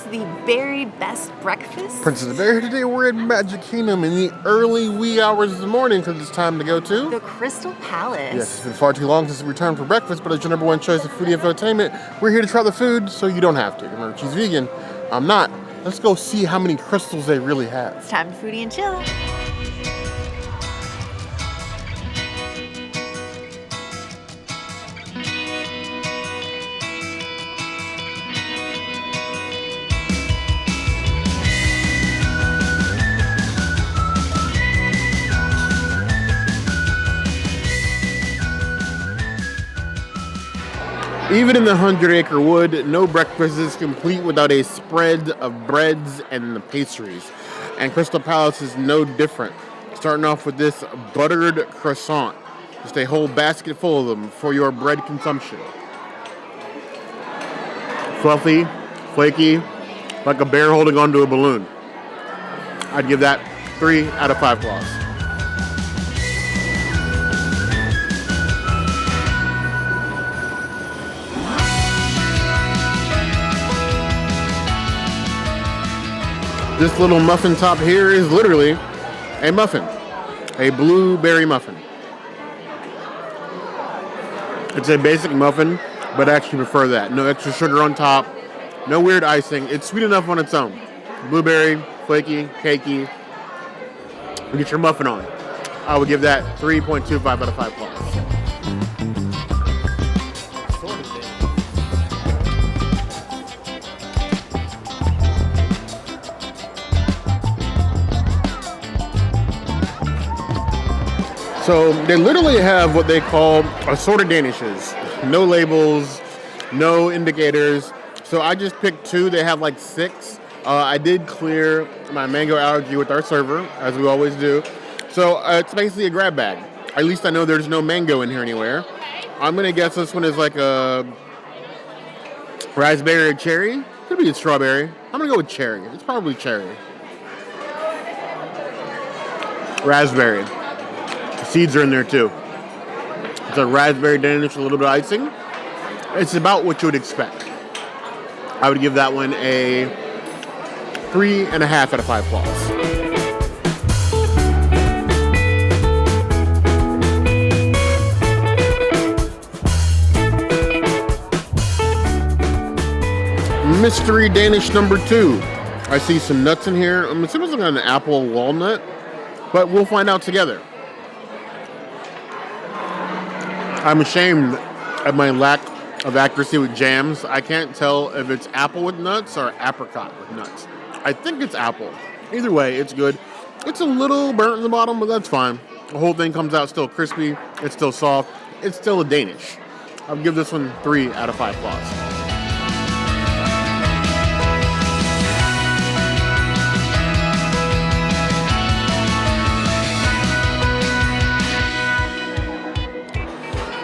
the very best breakfast. Princess Bear, today we're at Magic Kingdom in the early wee hours of the morning because it's time to go to the Crystal Palace. Yes, it's been far too long since we returned for breakfast, but as your number one choice of foodie infotainment, we're here to try the food so you don't have to. Remember, she's vegan. I'm not. Let's go see how many crystals they really have. It's time to foodie and chill. Even in the 100-acre wood, no breakfast is complete without a spread of breads and the pastries. And Crystal Palace is no different. Starting off with this buttered croissant. Just a whole basket full of them for your bread consumption. Fluffy, flaky, like a bear holding onto a balloon. I'd give that 3 out of 5 claws. This little muffin top here is literally a muffin, a blueberry muffin. It's a basic muffin, but I actually prefer that. No extra sugar on top, no weird icing. It's sweet enough on its own. Blueberry, flaky, cakey. You get your muffin on. I would give that 3.25 out of 5 claws. So they literally have what they call assorted Danishes. No labels, no indicators. So I just picked 2. They have like 6. I did clear my mango allergy with our server, as we always do. So it's basically a grab bag. At least I know there's no mango in here anywhere. I'm going to guess this one is like a raspberry or cherry. Could be a strawberry. I'm going to go with cherry. It's probably cherry. Raspberry. Seeds are in there too. It's a raspberry Danish with a little bit of icing. It's about what you would expect. I would give that one a 3.5 out of 5 claws. Mystery Danish number 2. I see some nuts in here. I'm assuming it's like an apple walnut, but we'll find out together. I'm ashamed at my lack of accuracy with jams. I can't tell if it's apple with nuts or apricot with nuts. I think it's apple. Either way, it's good. It's a little burnt in the bottom, but that's fine. The whole thing comes out still crispy. It's still soft. It's still a Danish. I'll give this one 3 out of 5 claws.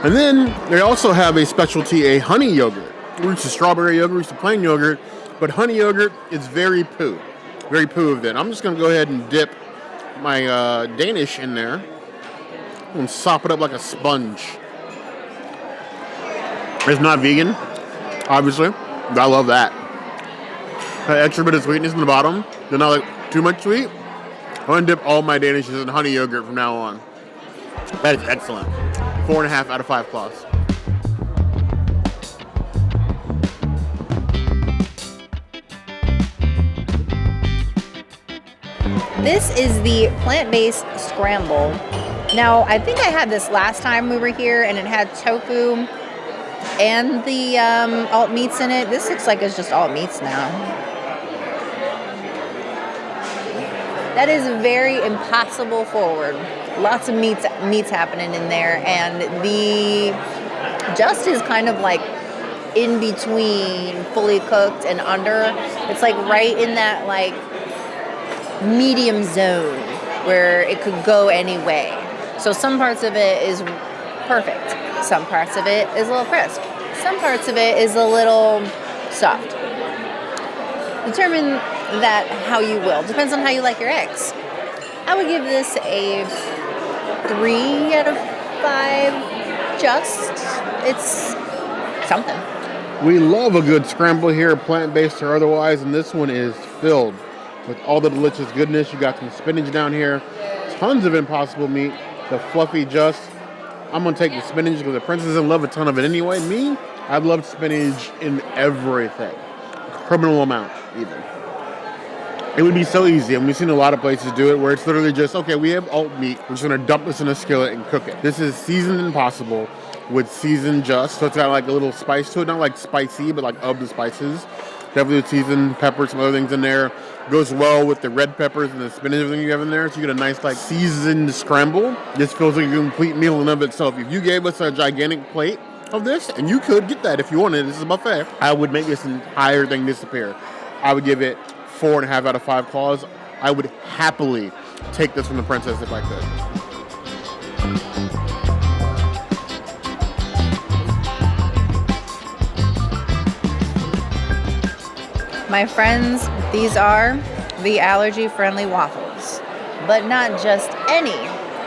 And then they also have a specialty, a honey yogurt. We're used to strawberry yogurt, we're used to plain yogurt, but honey yogurt is very poo of it. I'm just going to go ahead and dip my Danish in there and sop it up like a sponge. It's not vegan, obviously, but I love that. That extra bit of sweetness in the bottom, they're not like too much sweet. I'm going to dip all my Danishes in honey yogurt from now on. That is excellent. 4.5 out of 5 claws. This is the plant-based Scrambled. Now, I think I had this last time we were here, and it had tofu and the alt meats in it. This looks like it's just alt meats now. That is very impossible forward. Lots of meats happening in there, and the just is kind of like in between fully cooked and under. It's like right in that like medium zone where it could go any way. So some parts of it is perfect. Some parts of it is a little crisp. Some parts of it is a little soft. Determine that how you will. Depends on how you like your eggs. I would give this a 3 out of 5. Just, it's something. We love a good scramble here, plant-based or otherwise, and this one is filled with all the delicious goodness. You got some spinach down here, tons of impossible meat, the fluffy just. I'm going to take the spinach because the princess doesn't love a ton of it anyway. Me, I love spinach in everything. Criminal amount, even. It would be so easy, and we've seen a lot of places do it where it's literally just, okay, we have alt meat, we're just going to dump this in a skillet and cook it. This is seasoned impossible with seasoned just, so it's got like a little spice to it, not like spicy, but like of the spices. Definitely with seasoned pepper, some other things in there. Goes well with the red peppers and the spinach and everything you have in there, so you get a nice like seasoned scramble. This feels like a complete meal in and of itself. If you gave us a gigantic plate of this, and you could get that if you wanted, this is a buffet, I would make this entire thing disappear. I would give it 4.5 out of 5 claws. I would happily take this from the princess if I could. My friends, these are the allergy-friendly waffles. But not just any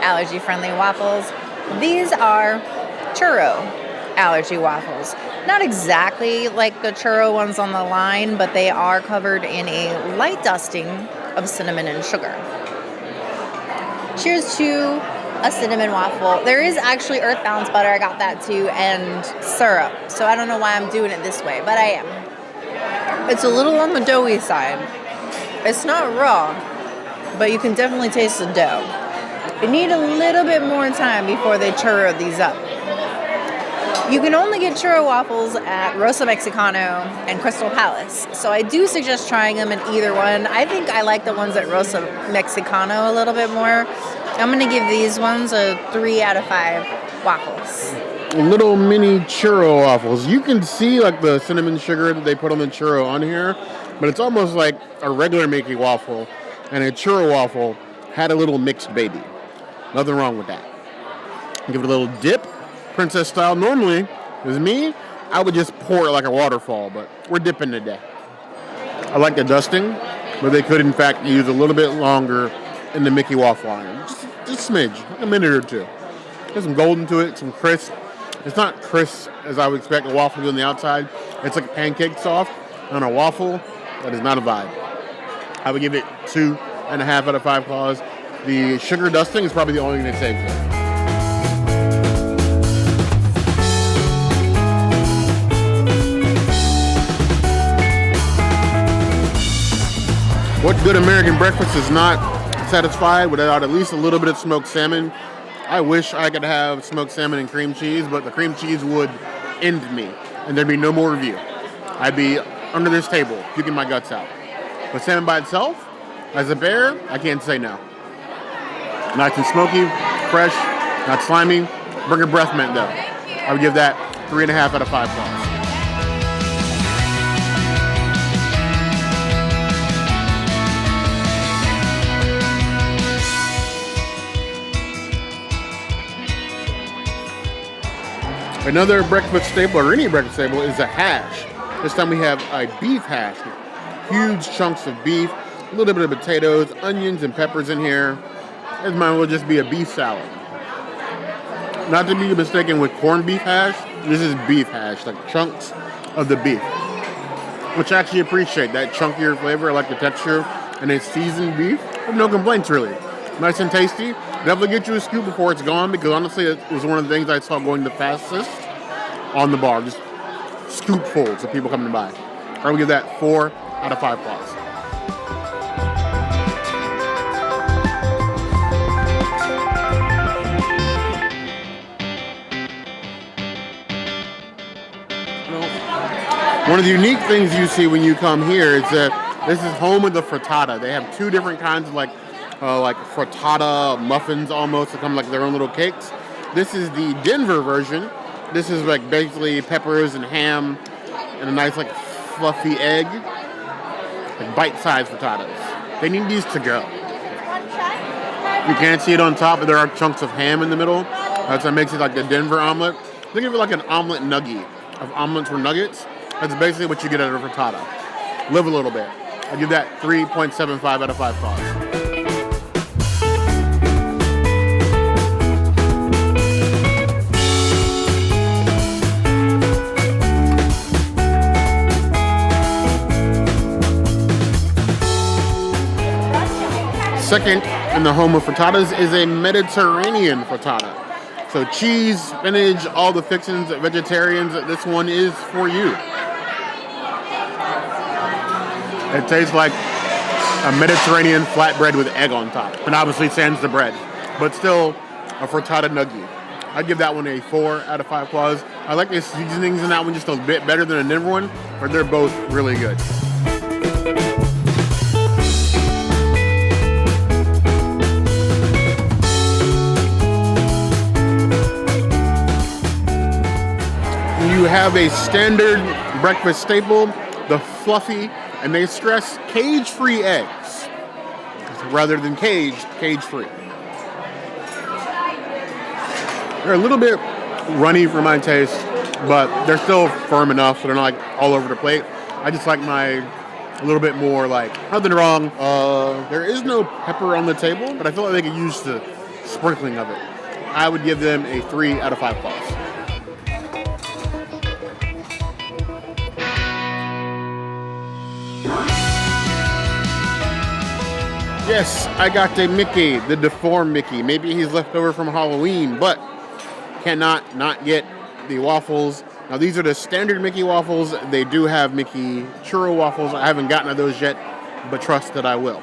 allergy-friendly waffles. These are churro allergy waffles. Not exactly like the churro ones on the line, but they are covered in a light dusting of cinnamon and sugar. Cheers to a cinnamon waffle. There is actually earthbound butter, I got that too, and syrup. So I don't know why I'm doing it this way, but I am. It's a little on the doughy side. It's not raw, but you can definitely taste the dough. You need a little bit more time before they churro these up. You can only get churro waffles at Rosa Mexicano and Crystal Palace. So I do suggest trying them in either one. I think I like the ones at Rosa Mexicano a little bit more. I'm going to give these ones a 3 out of 5 waffles. Little mini churro waffles. You can see like the cinnamon sugar that they put on the churro on here, but it's almost like a regular Mickey waffle, and a churro waffle had a little mixed baby. Nothing wrong with that. Give it a little dip. Princess style. Normally, if it was me, I would just pour it like a waterfall, but we're dipping today. I like the dusting, but they could in fact use a little bit longer in the Mickey waffle iron. Just a smidge, like a minute or two. There's some golden to it, some crisp. It's not crisp as I would expect a waffle to be on the outside. It's like pancake soft on a waffle. That is not a vibe. I would give it 2.5 out of 5 claws. The sugar dusting is probably the only thing that saves it. What good American breakfast is not satisfied without at least a little bit of smoked salmon? I wish I could have smoked salmon and cream cheese, but the cream cheese would end me, and there'd be no more review. I'd be under this table, puking my guts out. But salmon by itself, as a bear, I can't say no. Nice and smoky, fresh, not slimy. Bring your breath mint though. I would give that 3.5 out of 5 claws. Another breakfast staple, or any breakfast staple, is a hash. This time we have a beef hash. Huge chunks of beef, a little bit of potatoes, onions, and peppers in here. This might will just be a beef salad. Not to be mistaken with corned beef hash, this is beef hash, like chunks of the beef. Which I actually appreciate, that chunkier flavor. I like the texture. And it's seasoned beef. I have no complaints really. Nice and tasty. Definitely get you a scoop before it's gone, because honestly it was one of the things I saw going the fastest on the bar. Just scoopfuls of people coming to buy. I would give that 4 out of 5 claws. One of the unique things you see when you come here is that this is home of the frittata. They have 2 different kinds of like frittata muffins almost that come like their own little cakes. This is the Denver version. This is like basically peppers and ham and a nice like fluffy egg, like bite-sized frittatas. They need these to go. You can't see it on top, but there are chunks of ham in the middle. That's what makes it like the Denver omelet. Think of it like an omelet nugget of omelets or nuggets. That's basically what you get out of a frittata. Live a little bit. I give that 3.75 out of 5 claws. Second in the home of frittatas is a Mediterranean frittata. So cheese, spinach, all the fixings, vegetarians, this one is for you. It tastes like a Mediterranean flatbread with egg on top. And obviously sans the bread. But still a frittata nugget. I'd give that one a 4 out of 5 claws. I like the seasonings in that one just a bit better than a Denver one, but they're both really good. You have a standard breakfast staple, the fluffy, and they stress cage-free eggs rather than cage-free. They're a little bit runny for my taste, but they're still firm enough so they're not like all over the plate. I just like my a little bit more like, nothing wrong. There is no pepper on the table, but I feel like they could use the sprinkling of it. I would give them a 3 out of 5 claws. Yes, I got the Mickey, the deformed Mickey. Maybe he's left over from Halloween, but cannot not get the waffles. Now, these are the standard Mickey waffles. They do have Mickey churro waffles. I haven't gotten to those yet, but trust that I will.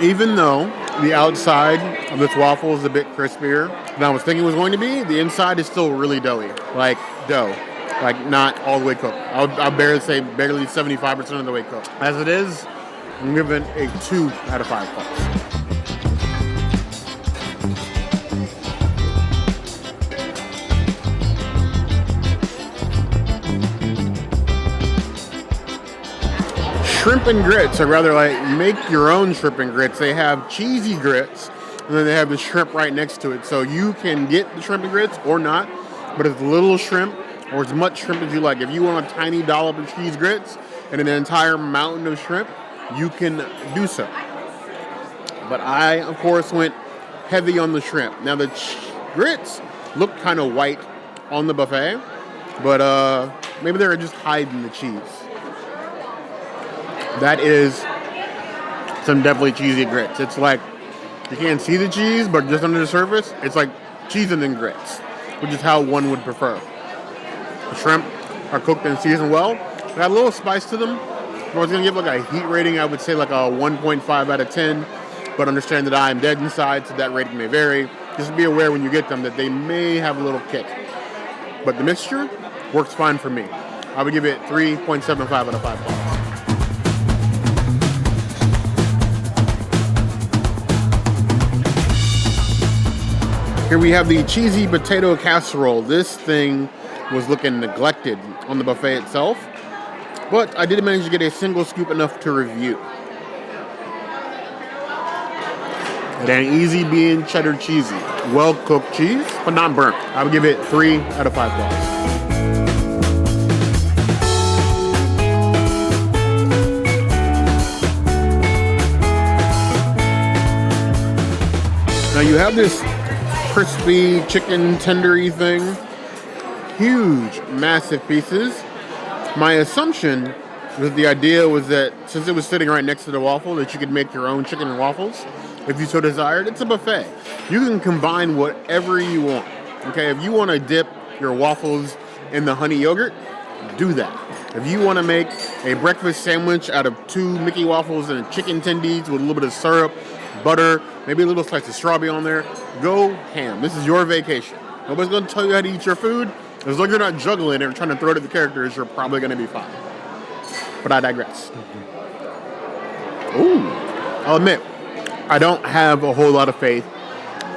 Even though the outside of this waffle is a bit crispier than I was thinking it was going to be, the inside is still really doughy, like dough. Like not all the way cooked. I'll barely say barely 75% of the way cooked. As it is, I'm giving a 2 out of 5 claws. Shrimp and grits, or rather like make your own shrimp and grits. They have cheesy grits, and then they have the shrimp right next to it. So you can get the shrimp and grits or not, but it's little shrimp or as much shrimp as you like. If you want a tiny dollop of cheese grits and an entire mountain of shrimp, you can do so. But I, of course, went heavy on the shrimp. Now, the grits look kind of white on the buffet, but maybe they're just hiding the cheese. That is some definitely cheesy grits. It's like, you can't see the cheese, but just under the surface, it's like cheese and then grits, which is how one would prefer. The shrimp are cooked and seasoned well. They got a little spice to them. If I was going to give like a heat rating, I would say like a 1.5 out of 10, but understand that I am dead inside, so that rating may vary. Just be aware when you get them that they may have a little kick. But the mixture works fine for me. I would give it 3.75 out of 5 claws. Here we have the cheesy potato casserole. This thing was looking neglected on the buffet itself, but I did manage to get a single scoop enough to review. And an easy being cheddar cheesy. Well-cooked cheese, but not burnt. I would give it 3 out of 5 claws. Now you have this crispy chicken tendery thing. Huge, massive pieces. My assumption was the idea was that since it was sitting right next to the waffle, that you could make your own chicken and waffles if you so desired. It's a buffet. You can combine whatever you want. Okay, if you want to dip your waffles in the honey yogurt, do that. If you want to make a breakfast sandwich out of 2 Mickey waffles and chicken tendies with a little bit of syrup, butter, maybe a little slice of strawberry on there, go ham. This is your vacation. Nobody's going to tell you how to eat your food. As long as you're not juggling it or trying to throw it at the characters, you're probably going to be fine. But I digress. Ooh. I'll admit, I don't have a whole lot of faith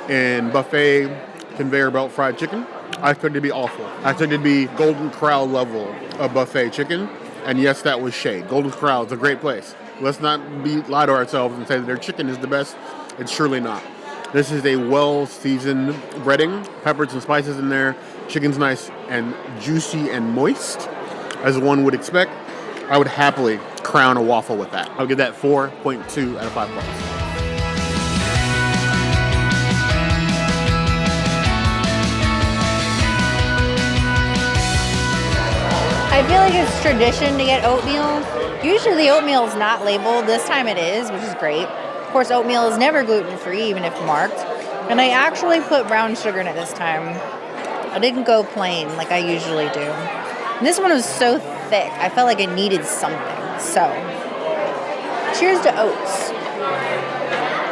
in buffet conveyor belt fried chicken. I expected it to be awful. I expected it to be Golden Corral level of buffet chicken. And yes, that was shade. Golden Corral is a great place. Let's not lie to ourselves and say that their chicken is the best. It's surely not. This is a well-seasoned breading, peppers and spices in there. Chicken's nice and juicy and moist, as one would expect. I would happily crown a waffle with that. I'll give that 4.2 out of 5 claws. I feel like it's tradition to get oatmeal. Usually the oatmeal is not labeled. This time it is, which is great. Of course, oatmeal is never gluten-free, even if marked. And I actually put brown sugar in it this time. I didn't go plain like I usually do. And this one was so thick, I felt like it needed something. So, cheers to oats.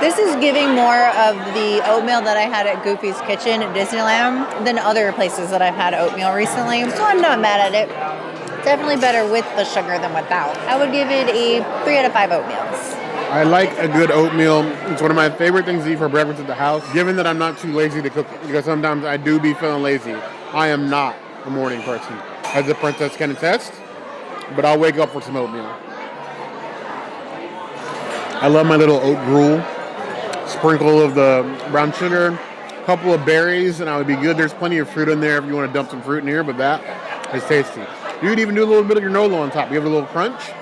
This is giving more of the oatmeal that I had at Goofy's Kitchen at Disneyland than other places that I've had oatmeal recently. So I'm not mad at it. Definitely better with the sugar than without. I would give it a 3 out of 5 oatmeals. I like a good oatmeal. It's one of my favorite things to eat for breakfast at the house, given that I'm not too lazy to cook it, because sometimes I do be feeling lazy. I am not a morning person, as the princess can attest, but I'll wake up for some oatmeal. I love my little oat gruel. Sprinkle of the brown sugar, a couple of berries, and I would be good. There's plenty of fruit in there if you want to dump some fruit in here, but that is tasty. You could even do a little bit of granola on top. You have a little crunch.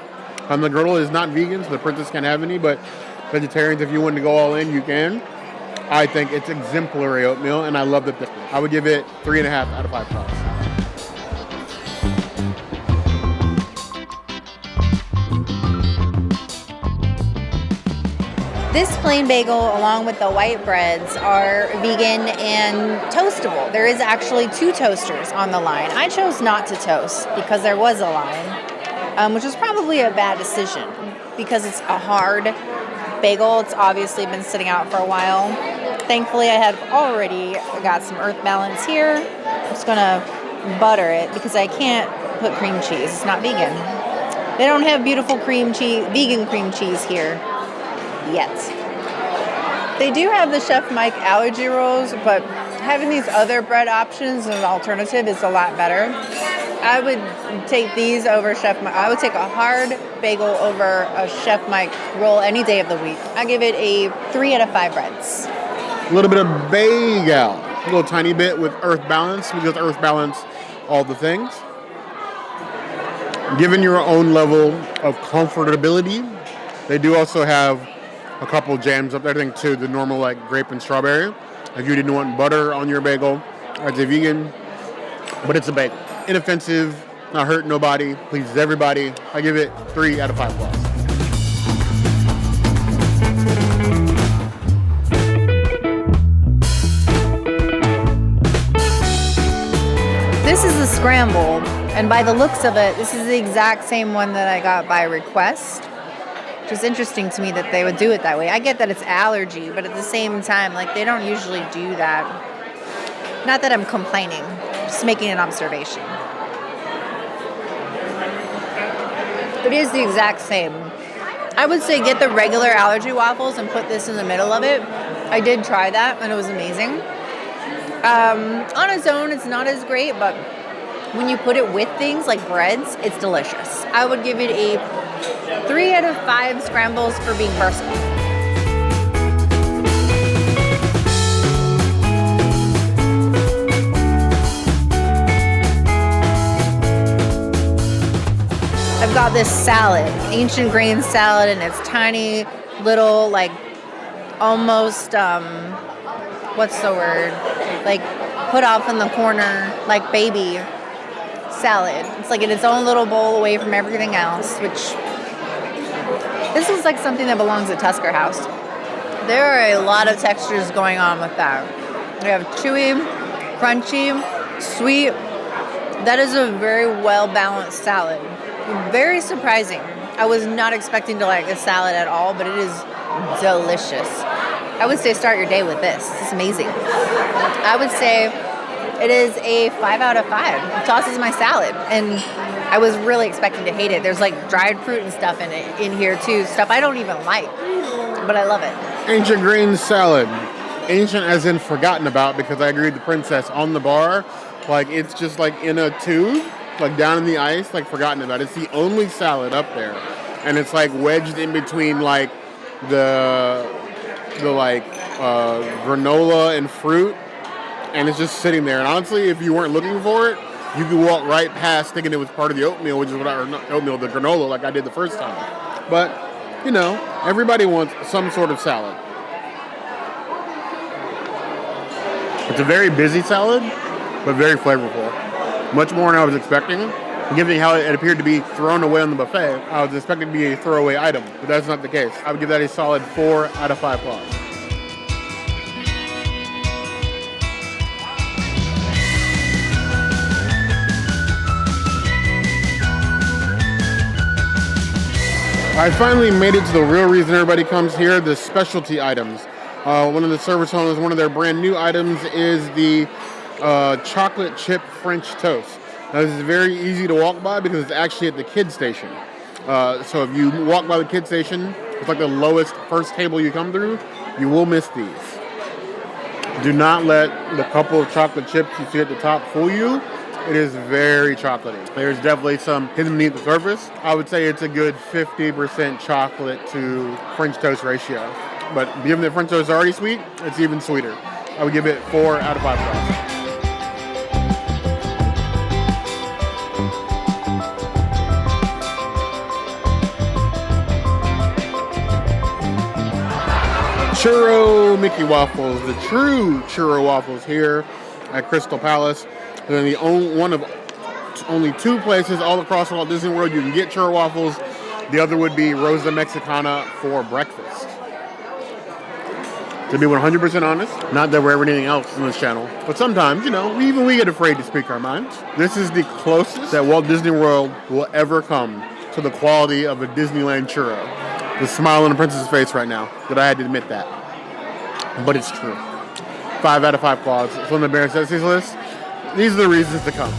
The granola is not vegan, so the princess can't have any, but vegetarians, if you want to go all in, you can. I think it's exemplary oatmeal, and I love the thickness. I would give it 3.5 out of 5 stars. This plain bagel, along with the white breads, are vegan and toastable. There is actually 2 toasters on the line. I chose not to toast because there was a line, which was probably a bad decision because it's a hard bagel. It's obviously been sitting out for a while. Thankfully, I have already got some earth balance here. I'm just gonna butter it because I can't put cream cheese. It's not vegan. They don't have beautiful cream cheese, vegan cream cheese here. Yet. They do have the Chef Mike allergy rolls, but having these other bread options as an alternative is a lot better. I would take these over Chef Mike. I would take a hard bagel over a Chef Mike roll any day of the week. I give it a 3 out of 5 breads. A little bit of bagel, a little tiny bit with earth balance, because earth balance all the things. Given your own level of comfortability, they do also have a couple jams up there, I think, too. The normal, like, grape and strawberry. If you didn't want butter on your bagel as a vegan, but it's a bagel. Inoffensive, not hurt nobody, pleases everybody. I give it 3 out of 5 plus. This is the Scrambled, and by the looks of it, this is the exact same one that I got by request. Which is interesting to me that they would do it that way. I get that it's allergy, but at the same time, like, they don't usually do that. Not that I'm complaining, just making an observation. It is the exact same. I would say get the regular allergy waffles and put this in the middle of it. I did try that, and it was amazing. On its own, it's not as great, but when you put it with things like breads, it's delicious. I would give it a 3 out of 5 scrambles for being versatile. I've got this salad, ancient grain salad, and it's tiny little, like, almost, what's the word? Like, put off in the corner, like baby salad. It's like in its own little bowl away from everything else, which this is like something that belongs at Tusker House. There are a lot of textures going on with that. We have chewy, crunchy, sweet. That is a very well-balanced salad. Very surprising. I was not expecting to like a salad at all, but it is delicious. I would say start your day with this. It's amazing. I would say it is a 5 out of 5. It tosses my salad, and I was really expecting to hate it. There's like dried fruit and stuff in here too. Stuff I don't even like, but I love it. Ancient grain salad. Ancient as in forgotten about, because I agree with the princess on the bar. Like, it's just like in a tube, like down in the ice, like forgotten about. It's the only salad up there, and it's like wedged in between like the granola and fruit, and it's just sitting there. And honestly, if you weren't looking for it, you could walk right past thinking it was part of the oatmeal, which is what not oatmeal, the granola, like I did the first time. But, you know, everybody wants some sort of salad. It's a very busy salad, but very flavorful. Much more than I was expecting. Given how it appeared to be thrown away on the buffet, I was expecting it to be a throwaway item, but that's not the case. I would give that a solid 4 out of 5 claws. I finally made it to the real reason everybody comes here, the specialty items. One of the servers told us one of their brand new items is the chocolate chip French toast. Now, this is very easy to walk by because it's actually at the kids station. So if you walk by the kids station, it's like the lowest first table you come through, you will miss these. Do not let the couple of chocolate chips you see at the top fool you. It is very chocolatey. There's definitely some hidden beneath the surface. I would say it's a good 50% chocolate to French toast ratio. But given that French toast is already sweet, it's even sweeter. I would give it 4 out of 5 stars. Churro Mickey Waffles, the true churro waffles here at Crystal Palace. And then the only one of only 2 places all across Walt Disney World you can get churro waffles. The other would be Rosa Mexicana for breakfast. To be 100% honest, not that we're ever anything else in this channel, but sometimes, we get afraid to speak our minds. This is the closest that Walt Disney World will ever come to the quality of a Disneyland churro. The smile on the princess's face right now, that I had to admit that. But it's true. 5 out of 5 claws. It's on the Bear Necessities list. These are the reasons to come.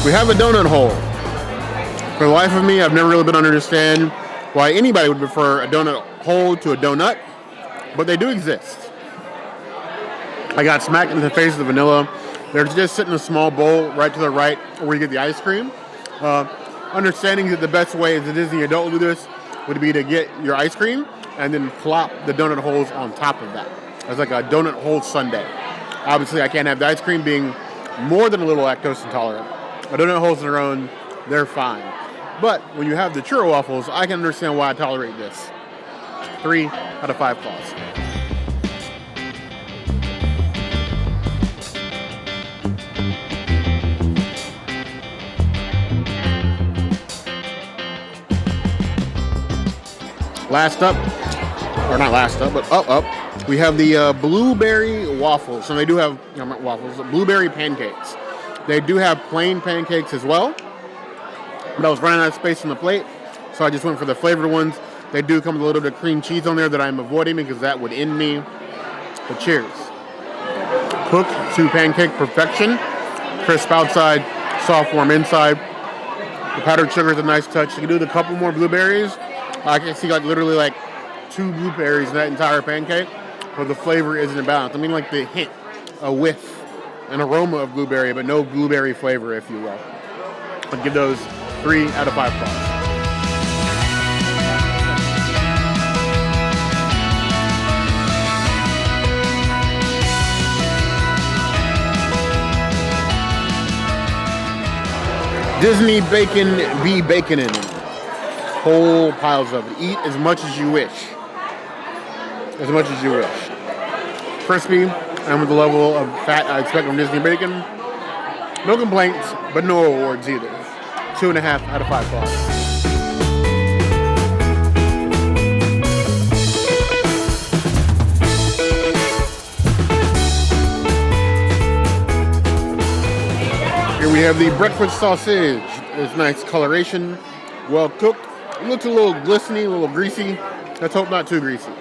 We have a donut hole. For the life of me, I've never really been able to understand why anybody would prefer a donut hole to a donut, but they do exist. I got smacked in the face with the vanilla. They're just sitting in a small bowl right to the right where you get the ice cream. Understanding that the best way as a Disney adult to do this would be to get your ice cream and then plop the donut holes on top of that. It's like a donut hole sundae. Obviously, I can't have the ice cream being more than a little lactose intolerant. The donut holes on their own, they're fine. But when you have the churro waffles, I can understand why I tolerate this. 3 out of 5 claws. Last up, or not last up, but up, we have the blueberry waffles. So they do have, not waffles, blueberry pancakes. They do have plain pancakes as well, but I was running out of space on the plate, so I just went for the flavored ones. They do come with a little bit of cream cheese on there that I'm avoiding because that would end me. But cheers. Cooked to pancake perfection. Crisp outside, soft warm inside. The powdered sugar is a nice touch. You can do a couple more blueberries. I can see literally 2 blueberries in that entire pancake, but the flavor isn't balanced. I mean the hint, a whiff, an aroma of blueberry, but no blueberry flavor, if you will. I'd give those 3 out of 5 claws. Disney bacon be baconin'. Whole piles of it. Eat as much as you wish. As much as you wish. Crispy and with the level of fat I expect from Disney bacon. No complaints, but no awards either. 2.5 out of 5 claws. Here we have the breakfast sausage. It's nice coloration, well cooked. It looks a little glistening, a little greasy. Let's hope not too greasy.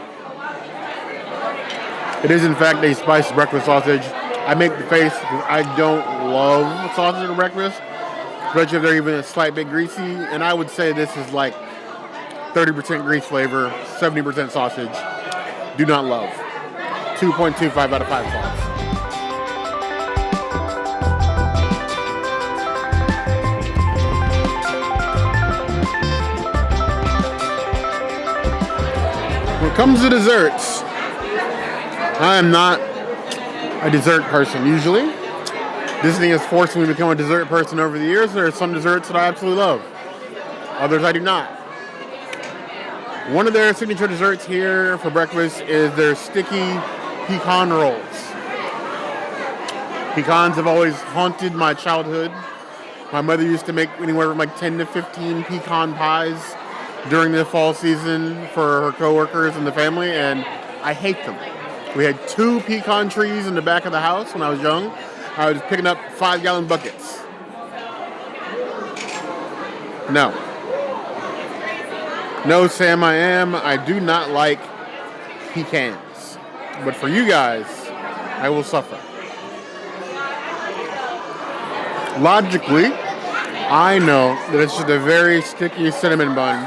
It is in fact a spiced breakfast sausage. I make the face because I don't love sausage for breakfast, especially if they're even a slight bit greasy. And I would say this is 30% grease flavor, 70% sausage. Do not love. 2.25 out of 5 claws. When it comes to desserts, I am not a dessert person usually. Disney has forced me to become a dessert person over the years. There are some desserts that I absolutely love. Others I do not. One of their signature desserts here for breakfast is their sticky pecan rolls. Pecans have always haunted my childhood. My mother used to make anywhere from like 10 to 15 pecan pies during the fall season for her coworkers and the family, and I hate them. We had 2 pecan trees in the back of the house when I was young. I was picking up 5-gallon buckets. No. No, Sam, I do not like pecans. But for you guys, I will suffer. Logically, I know that it's just a very sticky cinnamon bun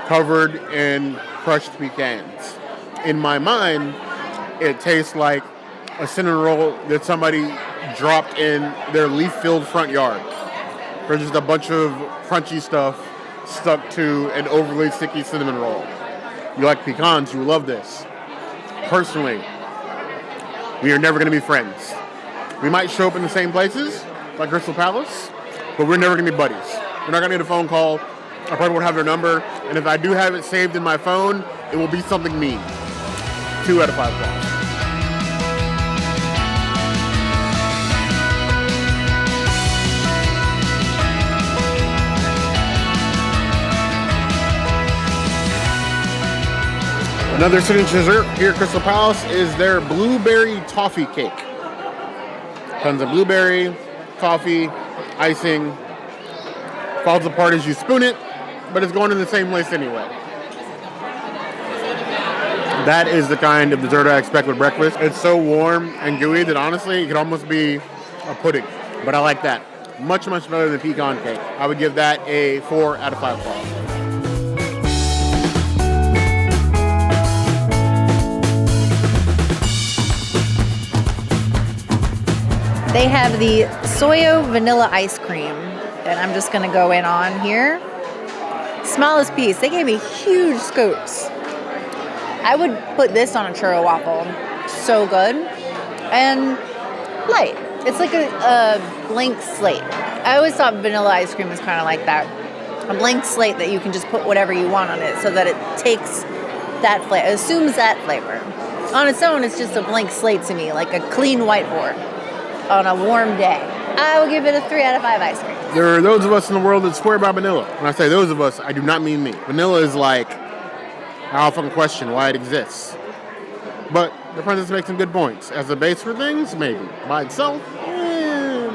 covered in crushed pecans. In my mind, it tastes like a cinnamon roll that somebody dropped in their leaf-filled front yard. There's just a bunch of crunchy stuff stuck to an overly sticky cinnamon roll. You like pecans, you love this. Personally, we are never going to be friends. We might show up in the same places, like Crystal Palace, but we're never going to be buddies. We're not going to get a phone call. I probably won't have their number, and if I do have it saved in my phone, it will be something mean. 2 out of 5 balls. Another signature dessert here at Crystal Palace is their blueberry toffee cake. Tons of blueberry, toffee, icing. Falls apart as you spoon it, but it's going in the same place anyway. That is the kind of dessert I expect with breakfast. It's so warm and gooey that honestly, it could almost be a pudding. But I like that. Much, much better than pecan cake. I would give that a 4 out of 5 balls. They have the Soyo vanilla ice cream that I'm just going to go in on here. Smallest piece. They gave me huge scoops. I would put this on a churro waffle. So good. And light. It's like a blank slate. I always thought vanilla ice cream was kind of like that. A blank slate that you can just put whatever you want on it so that it takes that flavor, assumes that flavor. On its own, it's just a blank slate to me, like a clean whiteboard on a warm day. I will give it a 3 out of 5 ice cream. There are those of us in the world that swear by vanilla. When I say those of us, I do not mean me. Vanilla is like, I often question why it exists. But the princess makes some good points. As a base for things, maybe. By itself,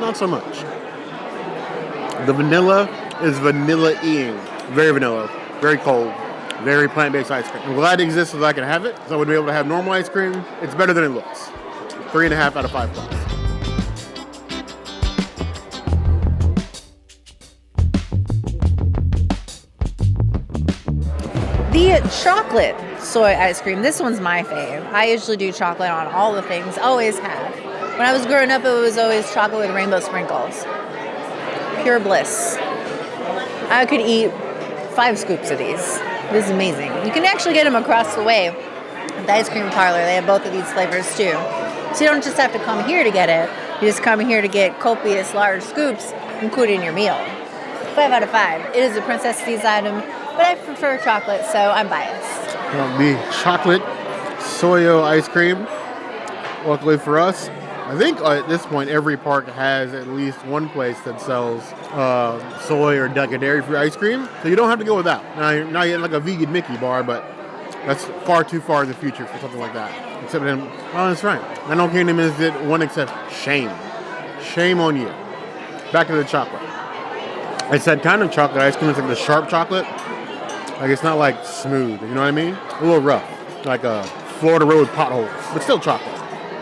not so much. The vanilla is vanilla-ing. Very vanilla, very cold, very plant-based ice cream. I'm glad it exists so that I can have it, so I would be able to have normal ice cream. It's better than it looks. 3.5 out of 5 bucks. The chocolate soy ice cream, this one's my fave. I usually do chocolate on all the things, always have. When I was growing up, it was always chocolate with rainbow sprinkles. Pure bliss. I could eat 5 scoops of these. This is amazing. You can actually get them across the way at the ice cream parlor. They have both of these flavors too. So you don't just have to come here to get it. You just come here to get copious large scoops, including your meal. 5 out of 5. It is a Princess item, but I prefer chocolate, so I'm biased. The chocolate Soyo ice cream. Luckily for us, I think at this point every park has at least one place that sells soy or dairy-free ice cream, so you don't have to go without. Now you're not getting like a vegan Mickey bar, but that's far too far in the future for something like that. Except then, oh, that's right. I know Kingdom is it one except shame. Shame on you. Back to the chocolate. It's that kind of chocolate ice cream. It's like the sharp chocolate. Like it's not like smooth. You know what I mean? A little rough, like a Florida road potholes, but still chocolate.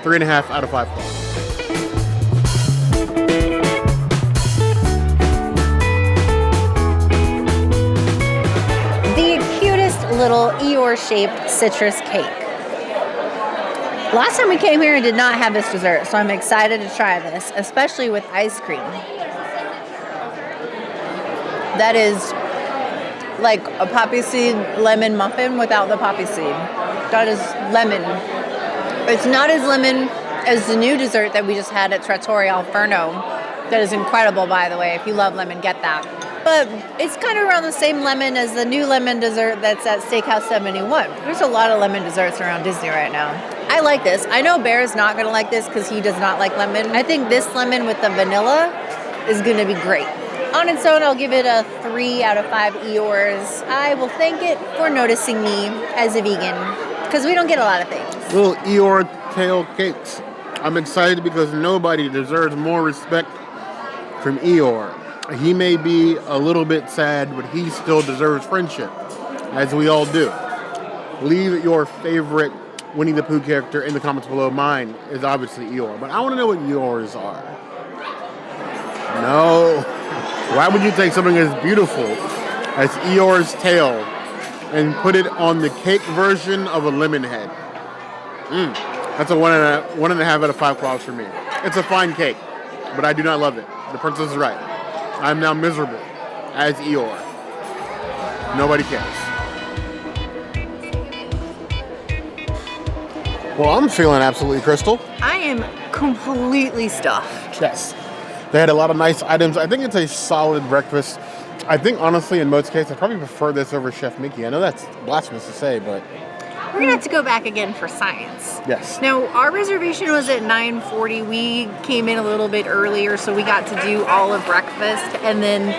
3.5 out of 5 balls. The cutest little Eeyore-shaped citrus cake. Last time we came here, I did not have this dessert, so I'm excited to try this, especially with ice cream. That is like a poppy seed lemon muffin without the poppy seed. That is lemon. It's not as lemon as the new dessert that we just had at Trattoria Al Forno. That is incredible, by the way. If you love lemon, get that. but it's kind of around the same lemon as the new lemon dessert that's at Steakhouse 71. There's a lot of lemon desserts around Disney right now. I like this. I know Bear's not going to like this because he does not like lemon. I think this lemon with the vanilla is going to be great. On its own, I'll give it a 3 out of 5 Eeyores. I will thank it for noticing me as a vegan because we don't get a lot of things. Little Eeyore tail cakes. I'm excited because nobody deserves more respect from Eeyore. He may be a little bit sad, but he still deserves friendship, as we all do. Leave your favorite Winnie the Pooh character in the comments below. Mine is obviously Eeyore, but I want to know what yours are. No. Why would you take something as beautiful as Eeyore's tail and put it on the cake version of a lemon head? That's a 1.5 out of 5 claws for me. It's a fine cake, but I do not love it. The princess is right. I'm now miserable as Eeyore. Nobody cares. Well, I'm feeling absolutely crystal. I am completely stuffed. Yes. They had a lot of nice items. I think it's a solid breakfast. I think, honestly, in most cases, I probably prefer this over Chef Mickey. I know that's blasphemous to say, but... We're going to have to go back again for science. Yes. Now, our reservation was at 9:40. We came in a little bit earlier, so we got to do all of breakfast. And then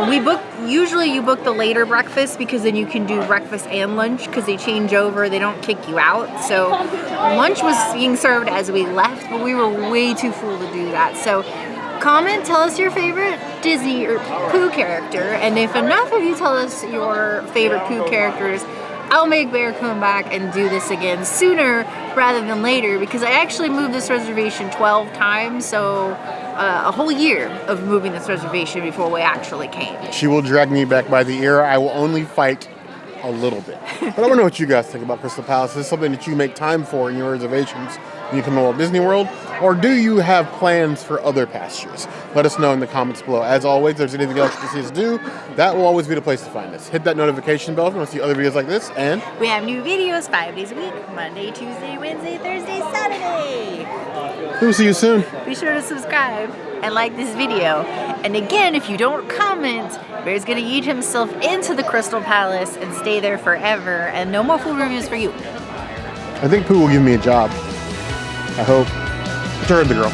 we booked, usually you book the later breakfast because then you can do breakfast and lunch because they change over. They don't kick you out. So lunch was being served as we left, but we were way too full to do that. So comment, tell us your favorite Disney or Pooh character. And if enough of you tell us your favorite Pooh characters, I'll make Bear come back and do this again sooner rather than later because I actually moved this reservation 12 times, so a whole year of moving this reservation before we actually came. She will drag me back by the ear. I will only fight a little bit. But I want to know what you guys think about Crystal Palace. Is this something that you make time for in your reservations when you come to Walt Disney World? Or do you have plans for other pastures? Let us know in the comments below. As always, if there's anything else to see us do, that will always be the place to find us. Hit that notification bell if you want to see other videos like this. And we have new videos 5 days a week, Monday, Tuesday, Wednesday, Thursday, Saturday. We'll see you soon. Be sure to subscribe and like this video. And again, if you don't comment, Bear's going to eat himself into the Crystal Palace and stay there forever. And no more food reviews for you. I think Pooh will give me a job. I hope. Turn the girl.